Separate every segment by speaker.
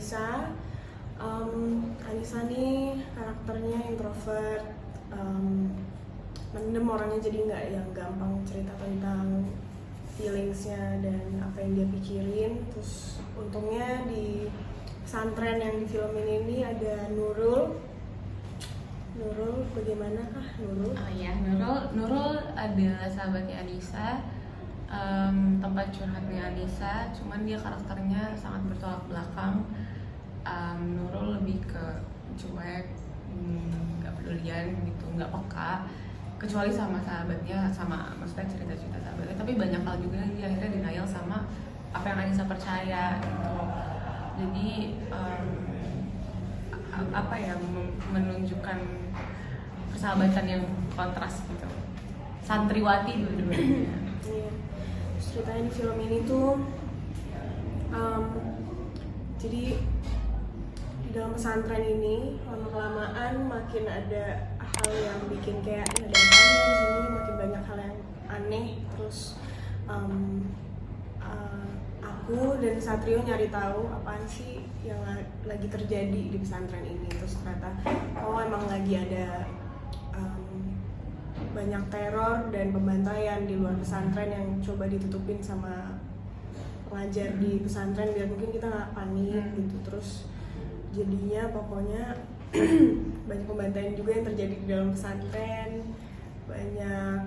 Speaker 1: Anissa. Anissa nih karakternya introvert, mendem orangnya, jadi nggak yang gampang cerita tentang feelingsnya dan apa yang dia pikirin. Terus untungnya di pesantren yang di film ini ada Nurul. Bagaimana kah Nurul?
Speaker 2: Oh iya, Nurul adalah sahabatnya Anissa, tempat curhatnya Anissa. Cuman dia karakternya sangat bertolak belakang. Nurul lebih ke cuek, nggak pedulian gitu, nggak peka, kecuali sama sahabatnya, sama maksudnya cerita-cerita sahabatnya. Tapi banyak hal juga yang dia akhirnya denial sama apa yang Anissa percaya gitu. Jadi apa ya, menunjukkan persahabatan yang kontras gitu. Santriwati dua-duanya.
Speaker 1: Iya. Ceritanya di film ini tuh jadi di dalam pesantren ini lama-kelamaan makin ada hal yang bikin kayak ini ada apa di sini, makin banyak hal yang aneh. Terus aku dan Satrio nyari tahu apaan sih yang lagi terjadi di pesantren ini. Terus ternyata emang lagi ada banyak teror dan pembantaian di luar pesantren yang coba ditutupin sama pengajar di pesantren biar mungkin kita nggak panik gitu. Terus jadinya pokoknya banyak pembantaian juga yang terjadi di dalam pesantren, banyak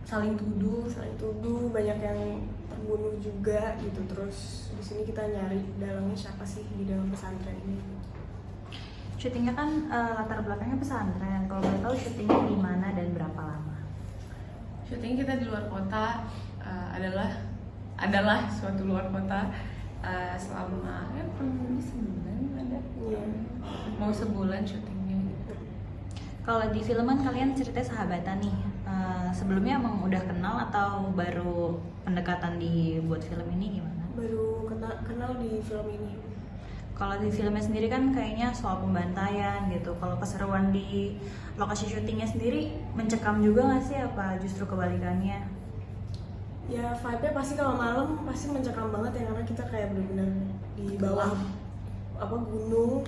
Speaker 1: saling tuduh, banyak yang terbunuh juga gitu. Terus di sini kita nyari dalangnya siapa sih di dalam pesantren ini.
Speaker 3: Syutingnya kan latar belakangnya pesantren. Kalau boleh tahu syutingnya di mana dan berapa lama?
Speaker 2: Syuting kita di luar kota, adalah suatu luar kota, selama kurang lebih sebulan ada.
Speaker 1: Iya.
Speaker 2: Mau sebulan syutingnya gitu.
Speaker 3: Kalau di film kan kalian ceritanya sahabatan nih. Sebelumnya emang udah kenal atau baru pendekatan dibuat film ini gimana?
Speaker 1: Baru kenal di film ini.
Speaker 3: Kalau di filmnya sendiri kan kayaknya soal pembantaian gitu. Kalau keseruan di lokasi syutingnya sendiri mencekam juga nggak sih, apa justru kebalikannya?
Speaker 1: Ya vibe-nya pasti kalau malam pasti mencekam banget ya, karena kita kayak benar-benar di bawah gunung,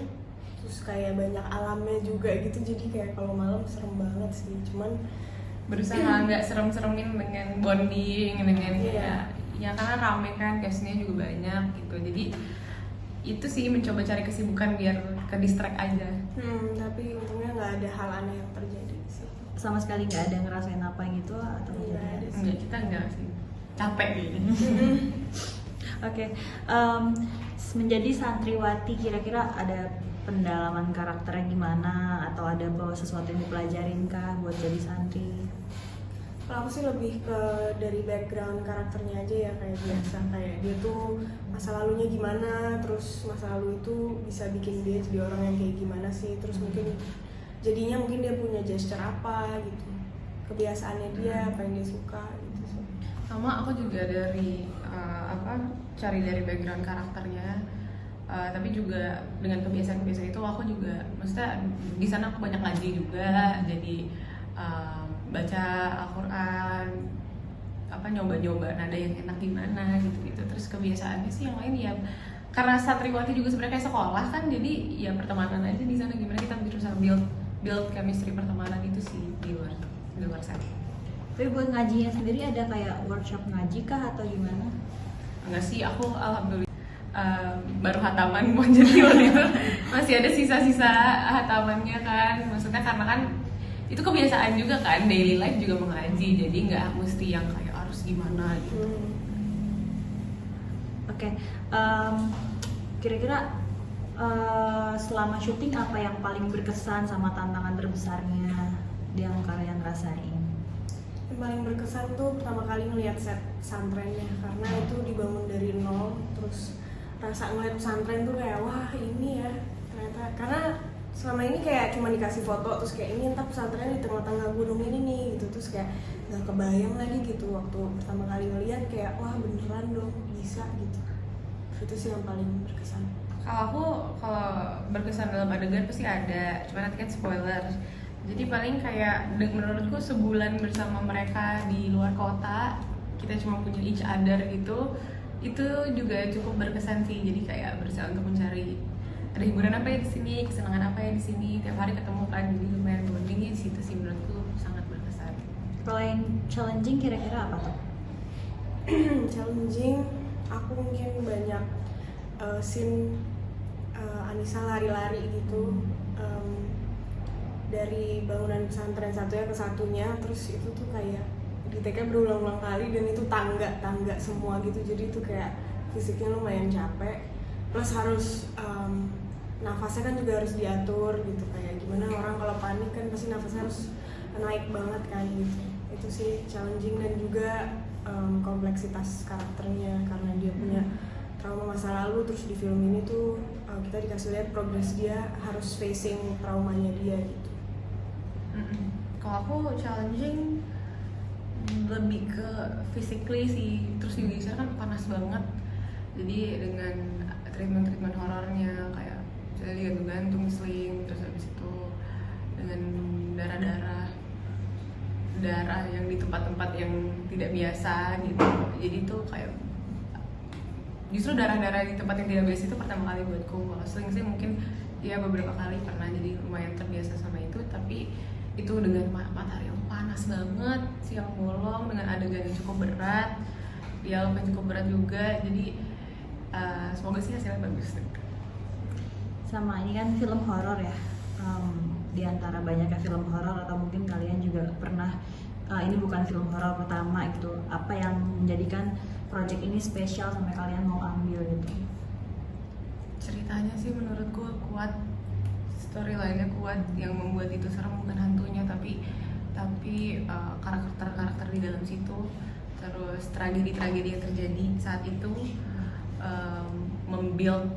Speaker 1: terus kayak banyak alamnya juga gitu. Jadi kayak kalau malam serem banget sih. Cuman
Speaker 2: berusaha nggak serem-seremin dengan bonding dengan ya karena rame kan, castnya juga banyak gitu. Jadi itu sih mencoba cari kesibukan biar ke distract aja.
Speaker 1: Tapi untungnya nggak ada hal aneh yang terjadi sih.
Speaker 3: Sama sekali nggak ada ngerasain apa gitu atau
Speaker 1: Nggak ada sih.
Speaker 2: Enggak, kita enggak sih, capek kayaknya.
Speaker 3: Oke, menjadi santriwati kira-kira ada pendalaman karakternya gimana, atau ada bawa sesuatu yang dipelajarin kah buat jadi santri?
Speaker 1: Kalau aku sih lebih ke dari background karakternya aja ya, kayak biasa, kayak dia tuh masa lalunya gimana, terus masa lalu itu bisa bikin dia jadi orang yang kayak gimana sih, terus mungkin jadinya mungkin dia punya gesture apa gitu, kebiasaannya dia, apa yang dia suka gitu sih.
Speaker 2: Sama aku juga dari cari dari background karakternya, tapi juga dengan kebiasaan-kebiasaan itu aku juga, maksudnya di sana aku banyak ngaji juga, jadi baca Al-Quran, nyoba-nyoba nada yang enak gimana gitu. Terus kebiasaannya sih yang lain ya, karena Satriwati juga sebenarnya kayak sekolah kan, jadi ya pertemanan aja di sana, gimana kita berusaha build chemistry pertemanan itu sih di luar set.
Speaker 3: Tapi buat ngajinya sendiri ada kayak workshop ngaji kah atau gimana?
Speaker 2: Enggak sih, aku alhamdulillah baru hataman mau jadi waktu itu masih ada sisa-sisa hatamannya kan, maksudnya karena kan itu kebiasaan juga kan, daily life juga mengaji, jadi nggak mesti yang kayak harus gimana gitu.
Speaker 3: Oke, kira-kira selama syuting apa yang paling berkesan sama tantangan terbesarnya yang kalian rasain?
Speaker 1: Yang paling berkesan tuh pertama kali ngeliat set pesantrennya, karena itu dibangun dari nol. Terus rasa ngeliat pesantren tuh kayak wah ini ya ternyata, karena selama ini kayak cuma dikasih foto terus kayak ini entar pesantren di tengah-tengah gunung ini nih gitu, terus kayak nggak kebayang lagi gitu waktu pertama kali ngeliat kayak wah beneran dong bisa gitu. Itu sih yang paling berkesan.
Speaker 2: Kalau berkesan dalam adegan pasti ada, cuma nanti kan spoiler. Jadi paling kayak menurutku sebulan bersama mereka di luar kota, kita cuma punya each other gitu, itu juga cukup berkesan sih. Jadi kayak berusaha untuk mencari ada hiburan apa ya di sini, kesenangan apa ya di sini, tiap hari ketemu kan, jadi lumayan bondingnya di situ sih, menurutku sangat berkesan.
Speaker 3: Kalau yang challenging kira-kira apa tuh?
Speaker 1: Challenging, aku mungkin banyak scene Anissa lari-lari gitu, dari bangunan pesantren satunya ke satunya, terus itu tuh kayak di take berulang-ulang kali, dan itu tangga semua gitu, jadi itu kayak fisiknya lumayan capek, plus harus nafasnya kan juga harus diatur gitu, kayak gimana orang kalau panik kan pasti nafasnya harus naik banget kan gitu. Itu sih challenging, dan juga kompleksitas karakternya karena dia punya trauma masa lalu, terus di film ini tuh kita dikasih lihat progres dia harus facing traumanya dia gitu.
Speaker 2: Kalau aku challenging lebih ke physically sih, terus juga di sana kan panas banget, jadi dengan treatment horornya kayak saya gantung sling, terus habis itu dengan darah yang di tempat-tempat yang tidak biasa gitu, jadi tuh kayak justru darah di tempat yang tidak biasa itu pertama kali buatku. Kalau sling sih mungkin ya beberapa kali pernah, jadi lumayan terbiasa sama itu, tapi itu dengan matahari yang panas banget, siang bolong, dengan adegan yang cukup berat, dialog yang cukup berat juga, jadi semoga sih hasilnya bagus.
Speaker 3: Sama ini kan film horor ya, di antara banyaknya film horor atau mungkin kalian juga pernah ini bukan film horor pertama gitu, apa yang menjadikan project ini spesial sampai kalian mau ambil gitu?
Speaker 2: Ceritanya sih menurutku kuat, storyline-nya kuat, yang membuat itu serem bukan hantunya tapi karakter di dalam situ, terus tragedi yang terjadi saat itu membuild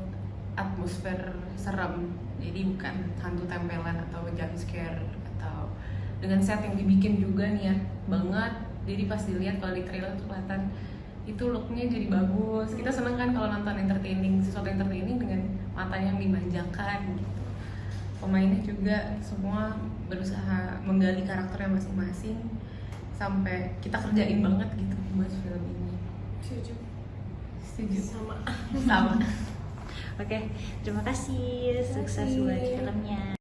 Speaker 2: atmosfer serem, jadi bukan hantu tempelan atau jump scare, atau dengan set yang dibikin juga niat banget, jadi pas dilihat kalau di trailer tuh kelihatan itu looknya jadi bagus. Kita seneng kan kalau nonton sesuatu entertaining dengan mata yang dimanjakan gitu. Pemainnya juga semua berusaha menggali karakternya masing-masing sampai kita kerjain banget gitu buat film ini. Setuju.
Speaker 1: Sama.
Speaker 3: Oke, terima kasih. Sukses buat filmnya.